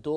2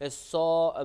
100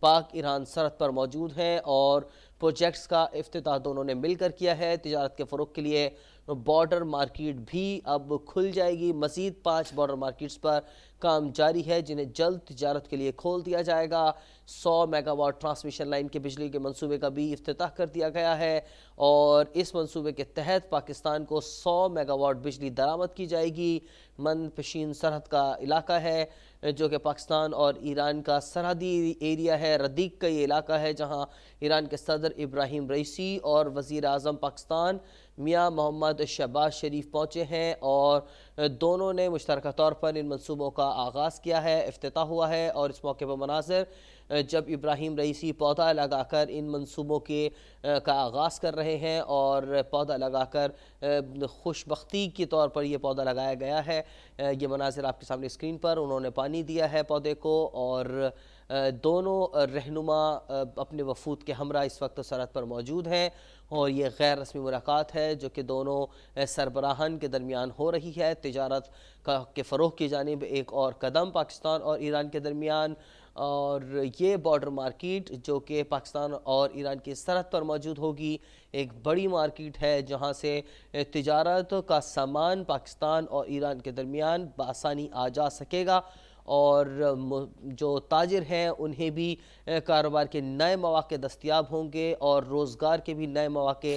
پاک ایران سرحد پر موجود ہیں اور پروجیکٹس کا افتتاح دونوں نے مل کر کیا ہے۔ تجارت کے فروغ کے لیے بارڈر مارکیٹ بھی اب کھل جائے گی۔ مزید 5 بارڈر مارکیٹس پر کام جاری ہے جنہیں جلد تجارت کے لیے کھول دیا جائے گا۔ 100 میگا واٹ ٹرانسمیشن لائن کے بجلی کے منصوبے کا بھی افتتاح کر دیا گیا ہے اور اس منصوبے کے تحت پاکستان کو 100 میگا واٹ بجلی درآمد کی جائے گی۔ من پشین سرحد کا علاقہ ہے جو کہ پاکستان اور ایران کا سرحدی ایریا ہے۔ ردیق کا یہ علاقہ ہے جہاں ایران کے صدر ابراہیم رئیسی اور وزیر اعظم پاکستان میاں محمد شہباز شریف پہنچے ہیں اور دونوں نے مشترکہ طور پر ان منصوبوں کا آغاز کیا ہے، افتتاح ہوا ہے۔ اور اس موقع پر مناظر جب ابراہیم رئیسی پودا لگا کر ان منصوبوں کا آغاز کر رہے ہیں اور پودا لگا کر خوشبختی کے طور پر یہ پودا لگایا گیا ہے۔ یہ مناظر آپ کے سامنے اسکرین پر، انہوں نے پانی دیا ہے پودے کو اور دونوں رہنما اپنے وفود کے ہمراہ اس وقت سرحد پر موجود ہیں اور یہ غیر رسمی ملاقات ہے جو کہ دونوں سربراہان کے درمیان ہو رہی ہے۔ تجارت کے فروغ کی جانب ایک اور قدم پاکستان اور ایران کے درمیان، اور یہ بارڈر مارکیٹ جو کہ پاکستان اور ایران کی سرحد پر موجود ہوگی ایک بڑی مارکیٹ ہے جہاں سے تجارت کا سامان پاکستان اور ایران کے درمیان بآسانی آ جا سکے گا اور جو تاجر ہیں انہیں بھی کاروبار کے نئے مواقع دستیاب ہوں گے اور روزگار کے بھی نئے مواقع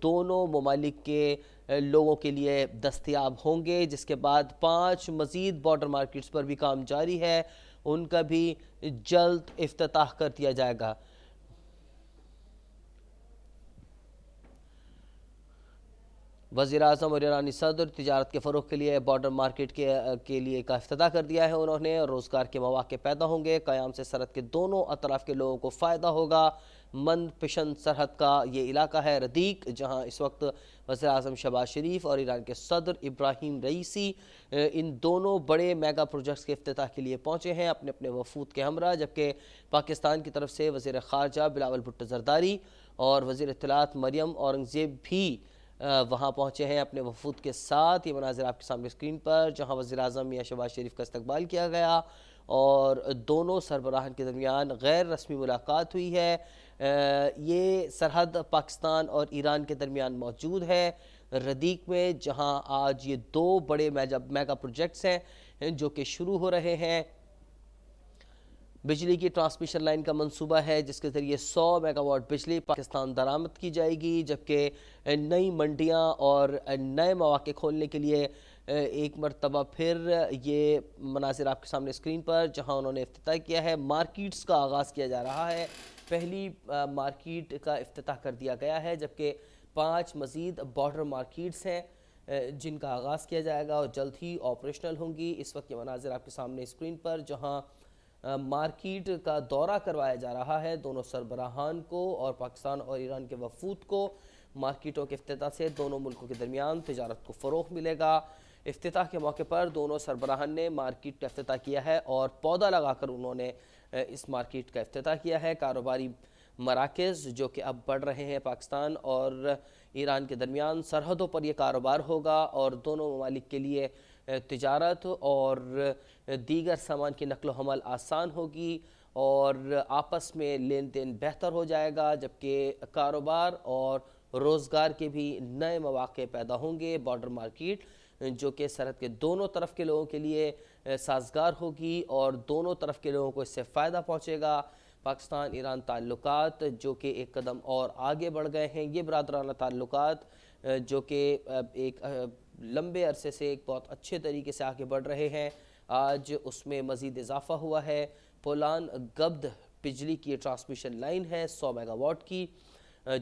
دونوں ممالک کے لوگوں کے لیے دستیاب ہوں گے، جس کے بعد 5 مزید بارڈر مارکیٹس پر بھی کام جاری ہے، ان کا بھی جلد افتتاح کر دیا جائے گا۔ وزیر اعظم اور ایرانی صدر تجارت کے فروغ کے لیے بارڈر مارکیٹ کے لیے کا افتتاح کر دیا ہے انہوں نے، اور روزگار کے مواقع پیدا ہوں گے۔ قیام سے سرحد کے دونوں اطراف کے لوگوں کو فائدہ ہوگا۔ مند پشن سرحد کا یہ علاقہ ہے ردیق، جہاں اس وقت وزیر اعظم شہباز شریف اور ایران کے صدر ابراہیم رئیسی ان دونوں بڑے میگا پروجیکٹس کے افتتاح کے لیے پہنچے ہیں اپنے اپنے وفود کے ہمراہ، جبکہ پاکستان کی طرف سے وزیر خارجہ بلاول بھٹو زرداری اور وزیر اطلاعات مریم اورنگزیب بھی وہاں پہنچے ہیں اپنے وفود کے ساتھ۔ یہ مناظر آپ کے سامنے اسکرین پر، جہاں وزیر اعظم میاں شہباز شریف کا استقبال کیا گیا اور دونوں سربراہان کے درمیان غیر رسمی ملاقات ہوئی ہے۔ یہ سرحد پاکستان اور ایران کے درمیان موجود ہے ردیق میں، جہاں آج یہ 2 بڑے میگا پروجیکٹس ہیں جو کہ شروع ہو رہے ہیں۔ بجلی کی ٹرانسمیشن لائن کا منصوبہ ہے جس کے ذریعے 100 میگا واٹ بجلی پاکستان درآمد کی جائے گی، جبکہ نئی منڈیاں اور نئے مواقع کھولنے کے لیے ایک مرتبہ پھر یہ مناظر آپ کے سامنے اسکرین پر، جہاں انہوں نے افتتاح کیا ہے، مارکیٹس کا آغاز کیا جا رہا ہے۔ پہلی مارکیٹ کا افتتاح کر دیا گیا ہے، جبکہ 5 مزید بارڈر مارکیٹس ہیں جن کا آغاز کیا جائے گا اور جلد ہی آپریشنل ہوں گی۔ اس وقت یہ مناظر آپ کے سامنے اسکرین پر، جہاں مارکیٹ کا دورہ کروایا جا رہا ہے دونوں سربراہان کو اور پاکستان اور ایران کے وفود کو۔ مارکیٹوں کے افتتاح سے دونوں ملکوں کے درمیان تجارت کو فروغ ملے گا۔ افتتاح کے موقع پر دونوں سربراہان نے مارکیٹ کا افتتاح کیا ہے اور پودا لگا کر انہوں نے اس مارکیٹ کا افتتاح کیا ہے۔ کاروباری مراکز جو کہ اب بڑھ رہے ہیں پاکستان اور ایران کے درمیان، سرحدوں پر یہ کاروبار ہوگا اور دونوں ممالک کے لیے تجارت اور دیگر سامان کی نقل و حمل آسان ہوگی اور آپس میں لین دین بہتر ہو جائے گا، جبکہ کاروبار اور روزگار کے بھی نئے مواقع پیدا ہوں گے۔ بارڈر مارکیٹ جو کہ سرحد کے دونوں طرف کے لوگوں کے لیے سازگار ہوگی اور دونوں طرف کے لوگوں کو اس سے فائدہ پہنچے گا۔ پاکستان ایران تعلقات جو کہ ایک قدم اور آگے بڑھ گئے ہیں، یہ برادرانہ تعلقات جو کہ ایک لمبے عرصے سے ایک بہت اچھے طریقے سے آگے بڑھ رہے ہیں، آج اس میں مزید اضافہ ہوا ہے۔ پولان گبد بجلی کی ٹرانسمیشن لائن ہے 100 میگا واٹ کی،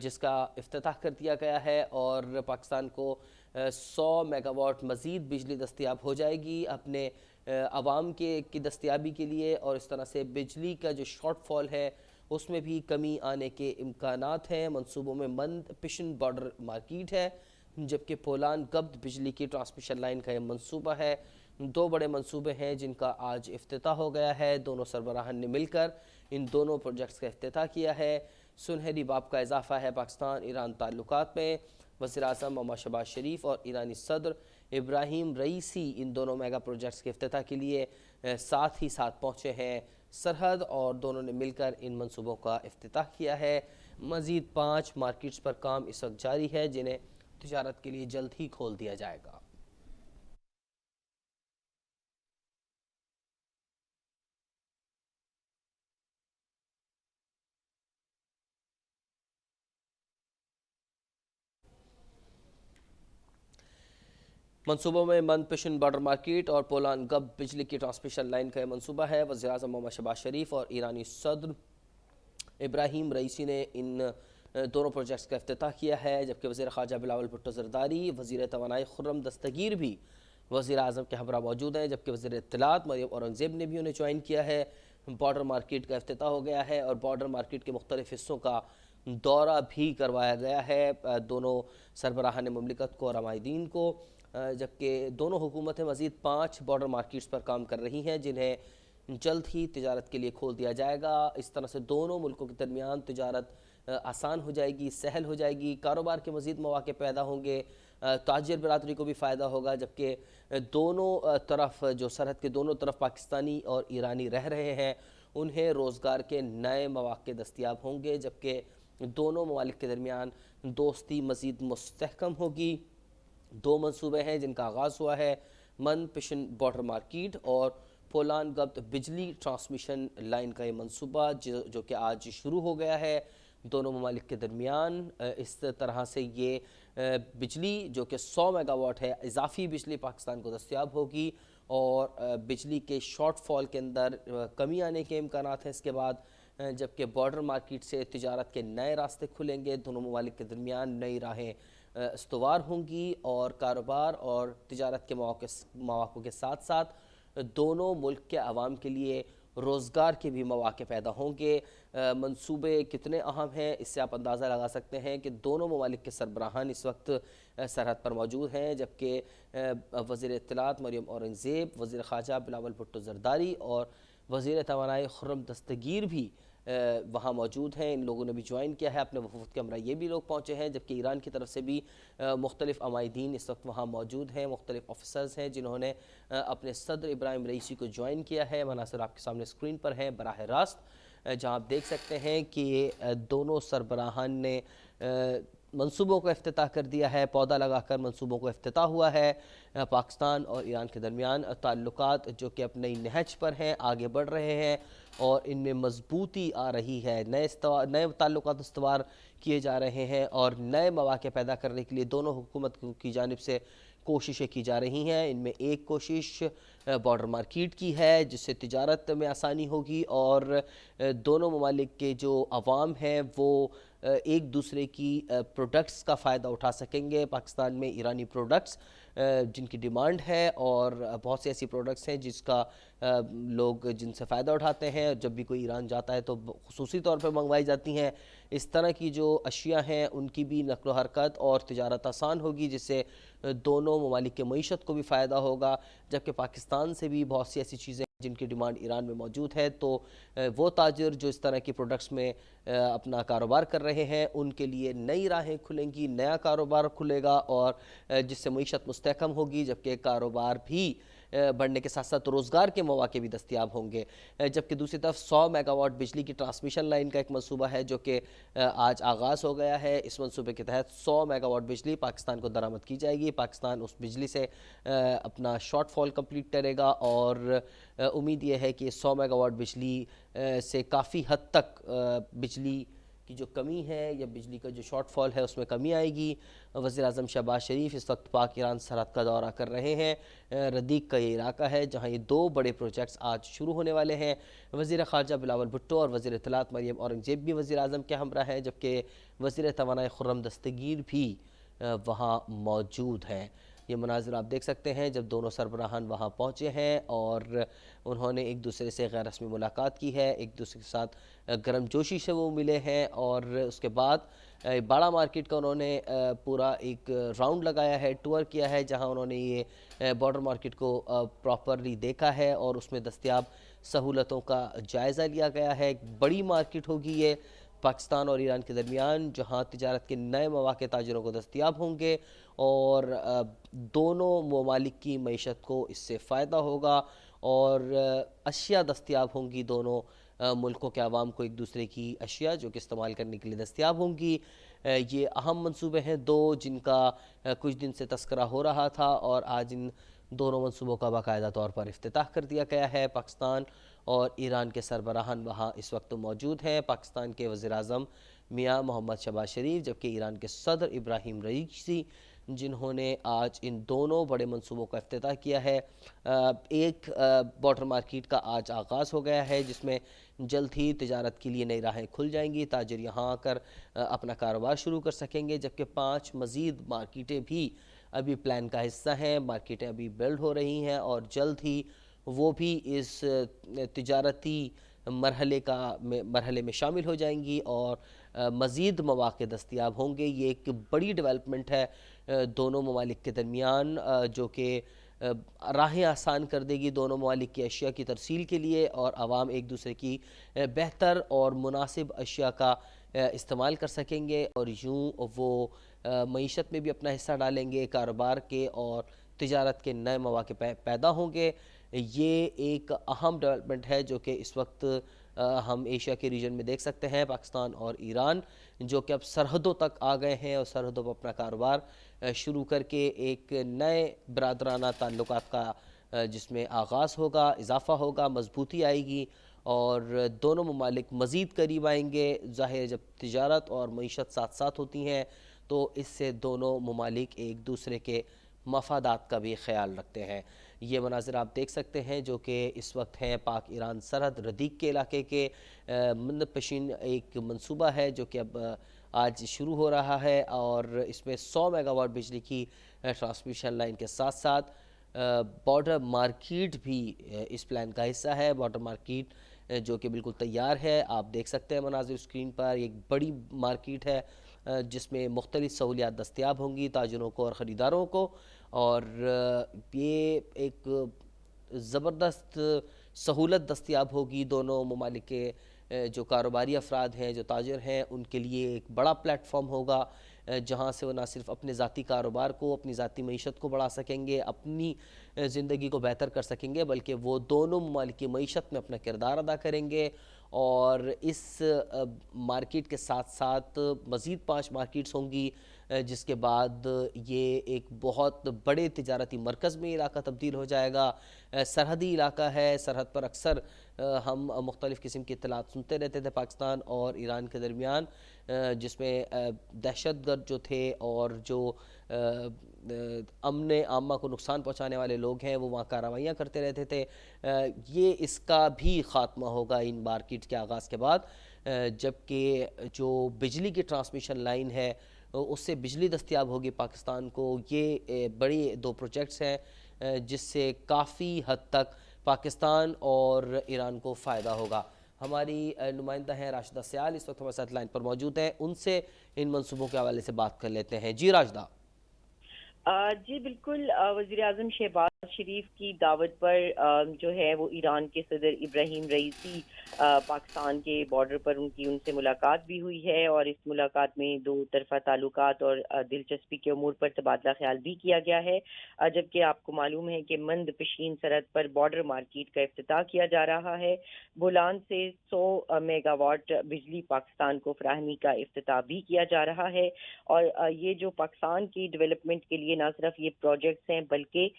جس کا افتتاح کر دیا گیا ہے اور پاکستان کو 100 میگا واٹ مزید بجلی دستیاب ہو جائے گی اپنے عوام کی دستیابی کے لیے، اور اس طرح سے بجلی کا جو شارٹ فال ہے اس میں بھی کمی آنے کے امکانات ہیں۔ منصوبوں میں مند پشن بارڈر مارکیٹ ہے، جبکہ پولان گبد بجلی کی ٹرانسمیشن لائن کا یہ منصوبہ ہے۔ 2 بڑے منصوبے ہیں جن کا آج افتتاح ہو گیا ہے، دونوں سربراہان نے مل کر ان دونوں پروجیکٹس کا افتتاح کیا ہے۔ سنہری باب کا اضافہ ہے پاکستان ایران تعلقات میں۔ وزیر اعظم محمد شہباز شریف اور ایرانی صدر ابراہیم رئیسی ان دونوں میگا پروجیکٹس کے افتتاح کے لیے ساتھ ہی ساتھ پہنچے ہیں سرحد اور دونوں نے مل کر ان منصوبوں کا افتتاح کیا ہے۔ مزید 5 مارکیٹس پر کام اس وقت جاری ہے جنہیں تجارت کے لیے جلد ہی کھول دیا جائے گا۔ منصوبوں میں مند پشن بارڈر مارکیٹ اور پولان گب بجلی کی ٹرانسمیشن لائن کا یہ منصوبہ ہے۔ وزیراعظم محمد شہباز شریف اور ایرانی صدر ابراہیم رئیسی نے ان دونوں پروجیکٹس کا افتتاح کیا ہے، جبکہ وزیر خارجہ بلاول بھٹو زرداری، وزیر توانائی خرم دستگیر بھی وزیر اعظم کے ہمراہ موجود ہیں، جبکہ وزیر اطلاعات مریم اورنگزیب نے بھی انہیں جوائن کیا ہے۔ بارڈر مارکیٹ کا افتتاح ہو گیا ہے اور بارڈر مارکیٹ کے مختلف حصوں کا دورہ بھی کروایا گیا ہے دونوں سربراہان مملکت کو اور عمائدین کو، جبکہ دونوں حکومتیں مزید 5 بارڈر مارکیٹس پر کام کر رہی ہیں جنہیں جلد ہی تجارت کے لیے کھول دیا جائے گا۔ اس طرح سے دونوں ملکوں کے درمیان تجارت آسان ہو جائے گی، سہل ہو جائے گی، کاروبار کے مزید مواقع پیدا ہوں گے، تاجر برادری کو بھی فائدہ ہوگا، جبکہ دونوں طرف جو سرحد کے دونوں طرف پاکستانی اور ایرانی رہ رہے ہیں انہیں روزگار کے نئے مواقع دستیاب ہوں گے، جبکہ دونوں ممالک کے درمیان دوستی مزید مستحکم ہوگی۔ 2 منصوبے ہیں جن کا آغاز ہوا ہے، مند پشن بارڈر مارکیٹ اور پولان گبت بجلی ٹرانسمیشن لائن کا یہ منصوبہ جو کہ آج شروع ہو گیا ہے دونوں ممالک کے درمیان۔ اس طرح سے یہ بجلی جو کہ 100 میگا واٹ ہے، اضافی بجلی پاکستان کو دستیاب ہوگی اور بجلی کے شارٹ فال کے اندر کمی آنے کے امکانات ہیں اس کے بعد، جبکہ بارڈر مارکیٹ سے تجارت کے نئے راستے کھلیں گے، دونوں ممالک کے درمیان نئی راہیں استوار ہوں گی اور کاروبار اور تجارت کے مواقع کے ساتھ ساتھ دونوں ملک کے عوام کے لیے روزگار کے بھی مواقع پیدا ہوں گے۔ منصوبے کتنے اہم ہیں اس سے آپ اندازہ لگا سکتے ہیں کہ دونوں ممالک کے سربراہان اس وقت سرحد پر موجود ہیں، جبکہ وزیر اطلاعات مریم اورنگزیب، وزیر خارجہ بلاول بھٹو زرداری اور وزیر توانائی خرم دستگیر بھی وہاں موجود ہیں۔ ان لوگوں نے بھی جوائن کیا ہے، اپنے وفود کے ہمراہ یہ بھی لوگ پہنچے ہیں، جبکہ ایران کی طرف سے بھی مختلف عمائدین اس وقت وہاں موجود ہیں، مختلف آفیسرز ہیں جنہوں نے اپنے صدر ابراہیم رئیسی کو جوائن کیا ہے۔ مناظر آپ کے سامنے اسکرین پر ہیں براہ راست، جہاں آپ دیکھ سکتے ہیں کہ دونوں سربراہان نے منصوبوں کو افتتاح کر دیا ہے، پودا لگا کر منصوبوں کو افتتاح ہوا ہے۔ پاکستان اور ایران کے درمیان تعلقات جو کہ اپنے نہج پر ہیں، آگے بڑھ رہے ہیں اور ان میں مضبوطی آ رہی ہے، نئے تعلقات استوار کیے جا رہے ہیں اور نئے مواقع پیدا کرنے کے لیے دونوں حکومت کی جانب سے کوششیں کی جا رہی ہیں۔ ان میں ایک کوشش بارڈر مارکیٹ کی ہے جس سے تجارت میں آسانی ہوگی اور دونوں ممالک کے جو عوام ہیں وہ ایک دوسرے کی پروڈکٹس کا فائدہ اٹھا سکیں گے۔ پاکستان میں ایرانی پروڈکٹس جن کی ڈیمانڈ ہے اور بہت سی ایسی پروڈکٹس ہیں جس کا لوگ جن سے فائدہ اٹھاتے ہیں، جب بھی کوئی ایران جاتا ہے تو خصوصی طور پہ منگوائی جاتی ہیں۔ اس طرح کی جو اشیاء ہیں ان کی بھی نقل و حرکت اور تجارت آسان ہوگی جس سے دونوں ممالک کے معیشت کو بھی فائدہ ہوگا، جبکہ پاکستان سے بھی بہت سی ایسی چیزیں جن کی ڈیمانڈ ایران میں موجود ہے، تو وہ تاجر جو اس طرح کی پروڈکٹس میں اپنا کاروبار کر رہے ہیں ان کے لیے نئی راہیں کھلیں گی، نیا کاروبار کھلے گا اور جس سے معیشت مستحکم ہوگی، جبکہ کاروبار بھی بڑھنے کے ساتھ ساتھ روزگار کے مواقع بھی دستیاب ہوں گے۔ جبکہ دوسری طرف 100 میگا واٹ بجلی کی ٹرانسمیشن لائن کا ایک منصوبہ ہے جو کہ آج آغاز ہو گیا ہے۔ اس منصوبے کے تحت 100 میگا واٹ بجلی پاکستان کو درآمد کی جائے گی۔ پاکستان اس بجلی سے اپنا شارٹ فال کمپلیٹ کرے گا اور امید یہ ہے کہ 100 میگا واٹ بجلی سے کافی حد تک بجلی کی جو کمی ہے یا بجلی کا جو شارٹ فال ہے اس میں کمی آئے گی۔ وزیر اعظم شہباز شریف اس وقت پاک ایران سرحد کا دورہ کر رہے ہیں۔ ردیق کا یہ علاقہ ہے جہاں یہ 2 بڑے پروجیکٹس آج شروع ہونے والے ہیں۔ وزیر خارجہ بلاول بھٹو اور وزیر اطلاعات مریم اورنگزیب بھی وزیر اعظم کے ہمراہ ہیں، جبکہ وزیر توانائی خرم دستگیر بھی وہاں موجود ہیں۔ یہ مناظر آپ دیکھ سکتے ہیں جب دونوں سربراہان وہاں پہنچے ہیں اور انہوں نے ایک دوسرے سے غیر رسمی ملاقات کی ہے، ایک دوسرے کے ساتھ گرم جوشی سے وہ ملے ہیں اور اس کے بعد باڑا مارکیٹ کا انہوں نے پورا ایک راؤنڈ لگایا ہے، ٹور کیا ہے، جہاں انہوں نے یہ بارڈر مارکیٹ کو پراپرلی دیکھا ہے اور اس میں دستیاب سہولتوں کا جائزہ لیا گیا ہے۔ ایک بڑی مارکیٹ ہوگی یہ پاکستان اور ایران کے درمیان، جہاں تجارت کے نئے مواقع تاجروں کو دستیاب ہوں گے اور دونوں ممالک کی معیشت کو اس سے فائدہ ہوگا اور اشیاء دستیاب ہوں گی دونوں ملکوں کے عوام کو ایک دوسرے کی اشیاء جو کہ استعمال کرنے کے لیے دستیاب ہوں گی۔ یہ اہم منصوبے ہیں دو جن کا کچھ دن سے تذکرہ ہو رہا تھا، اور آج ان دونوں منصوبوں کا باقاعدہ طور پر افتتاح کر دیا گیا ہے۔ پاکستان اور ایران کے سربراہان وہاں اس وقت موجود ہیں، پاکستان کے وزیر اعظم میاں محمد شہباز شریف، جبکہ ایران کے صدر ابراہیم رئیسی، جنہوں نے آج ان دونوں بڑے منصوبوں کا افتتاح کیا ہے۔ ایک بارڈر مارکیٹ کا آج آغاز ہو گیا ہے، جس میں جلد ہی تجارت کے لیے نئی راہیں کھل جائیں گی، تاجر یہاں آ کر اپنا کاروبار شروع کر سکیں گے، جبکہ 5 مزید مارکیٹیں بھی ابھی پلان کا حصہ ہیں۔ مارکیٹیں ابھی بلڈ ہو رہی ہیں اور جلد ہی وہ بھی اس تجارتی مرحلے میں شامل ہو جائیں گی اور مزید مواقع دستیاب ہوں گے۔ یہ ایک بڑی ڈیولپمنٹ ہے دونوں ممالک کے درمیان، جو کہ راہیں آسان کر دے گی دونوں ممالک کی اشیاء کی ترسیل کے لیے، اور عوام ایک دوسرے کی بہتر اور مناسب اشیاء کا استعمال کر سکیں گے، اور یوں وہ معیشت میں بھی اپنا حصہ ڈالیں گے، کاروبار کے اور تجارت کے نئے مواقع پیدا ہوں گے۔ یہ ایک اہم ڈیولپمنٹ ہے جو کہ اس وقت ہم ایشیا کے ریجن میں دیکھ سکتے ہیں۔ پاکستان اور ایران جو کہ اب سرحدوں تک آ گئے ہیں اور سرحدوں پر اپنا کاروبار شروع کر کے ایک نئے برادرانہ تعلقات کا جس میں آغاز ہوگا، اضافہ ہوگا، مضبوطی آئے گی، اور دونوں ممالک مزید قریب آئیں گے۔ ظاہر جب تجارت اور معیشت ساتھ ساتھ ہوتی ہیں تو اس سے دونوں ممالک ایک دوسرے کے مفادات کا بھی خیال رکھتے ہیں۔ یہ مناظر آپ دیکھ سکتے ہیں جو کہ اس وقت ہیں پاک ایران سرحد ردیق کے علاقے کے۔ منت پشین ایک منصوبہ ہے جو کہ اب آج شروع ہو رہا ہے، اور اس میں 100 میگا واٹ بجلی کی ٹرانسمیشن لائن کے ساتھ ساتھ بارڈر مارکیٹ بھی اس پلان کا حصہ ہے۔ بارڈر مارکیٹ جو کہ بالکل تیار ہے، آپ دیکھ سکتے ہیں مناظر اسکرین پر۔ ایک بڑی مارکیٹ ہے جس میں مختلف سہولیات دستیاب ہوں گی تاجروں کو اور خریداروں کو، اور یہ ایک زبردست سہولت دستیاب ہوگی دونوں ممالک کے جو کاروباری افراد ہیں، جو تاجر ہیں، ان کے لیے ایک بڑا پلیٹ فارم ہوگا جہاں سے وہ نہ صرف اپنے ذاتی کاروبار کو، اپنی ذاتی معیشت کو بڑھا سکیں گے، اپنی زندگی کو بہتر کر سکیں گے، بلکہ وہ دونوں ممالک کی معیشت میں اپنا کردار ادا کریں گے۔ اور اس مارکیٹ کے ساتھ ساتھ مزید 5 مارکیٹس ہوں گی، جس کے بعد یہ ایک بہت بڑے تجارتی مرکز میں علاقہ تبدیل ہو جائے گا۔ سرحدی علاقہ ہے، سرحد پر اکثر ہم مختلف قسم کی اطلاعات سنتے رہتے تھے پاکستان اور ایران کے درمیان، جس میں دہشت گرد جو تھے اور جو امن عامہ کو نقصان پہنچانے والے لوگ ہیں وہ وہاں کارروائیاں کرتے رہتے تھے۔ یہ اس کا بھی خاتمہ ہوگا ان مارکیٹ کے آغاز کے بعد، جبکہ جو بجلی کی ٹرانسمیشن لائن ہے اس سے بجلی دستیاب ہوگی پاکستان کو۔ یہ بڑی 2 پروجیکٹس ہیں جس سے کافی حد تک پاکستان اور ایران کو فائدہ ہوگا۔ ہماری نمائندہ ہیں راشدہ سیال، اس وقت ہمارے ساتھ لائن پر موجود ہیں، ان سے ان منصوبوں کے حوالے سے بات کر لیتے ہیں۔ جی راشدہ۔ جی بالکل، وزیر اعظم شہباز شریف کی دعوت پر جو ہے وہ ایران کے صدر ابراہیم رئیسی پاکستان کے بارڈر پر ان سے ملاقات بھی ہوئی ہے، اور اس ملاقات میں 2 طرفہ تعلقات اور دلچسپی کے امور پر تبادلہ خیال بھی کیا گیا ہے۔ جبکہ آپ کو معلوم ہے کہ مند پشین سرحد پر بارڈر مارکیٹ کا افتتاح کیا جا رہا ہے۔ بولان سے 100 میگا واٹ بجلی پاکستان کو فراہمی کا افتتاح بھی کیا جا رہا ہے، اور یہ جو پاکستان کی ڈیولپمنٹ کے لیے نہ صرف یہ پروجیکٹس ہیں بلکہ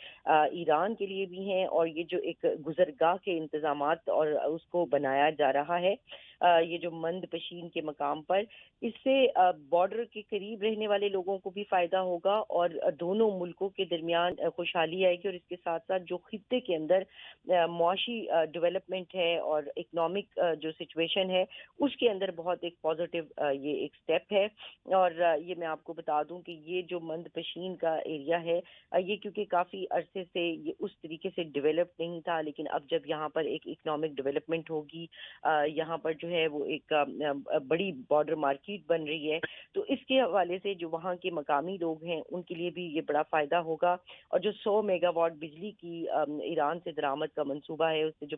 ایران کے لیے بھی ہیں، اور یہ جو ایک گزرگاہ کے انتظامات اور اس کو بنایا جا رہا ہے یہ جو مند پشین کے مقام پر، اس سے بارڈر کے قریب رہنے والے لوگوں کو بھی فائدہ ہوگا اور دونوں ملکوں کے درمیان خوشحالی آئے گی، اور اس کے ساتھ ساتھ جو خطے کے اندر معاشی ڈیولپمنٹ ہے اور اکنامک جو سچویشن ہے اس کے اندر بہت ایک پازیٹیو یہ ایک سٹیپ ہے۔ اور یہ میں آپ کو بتا دوں کہ یہ جو مند پشین کا ایریا ہے یہ کیونکہ کافی عرصے سے یہ اس طریقے سے ڈیولپ نہیں تھا، لیکن اب جب یہاں پر ایک اکنامک ڈیولپمنٹ ہوگی، یہاں پر جو ہے وہ ایک بڑی بارڈر مارکیٹ بن رہی ہے، تو اس کے حوالے سے جو وہاں کے مقامی لوگ ہیں ان کے لیے بھی یہ بڑا فائدہ ہوگا۔ اور جو 100 میگا واٹ بجلی کی ایران سے درآمد کا منصوبہ ہے اس سے جو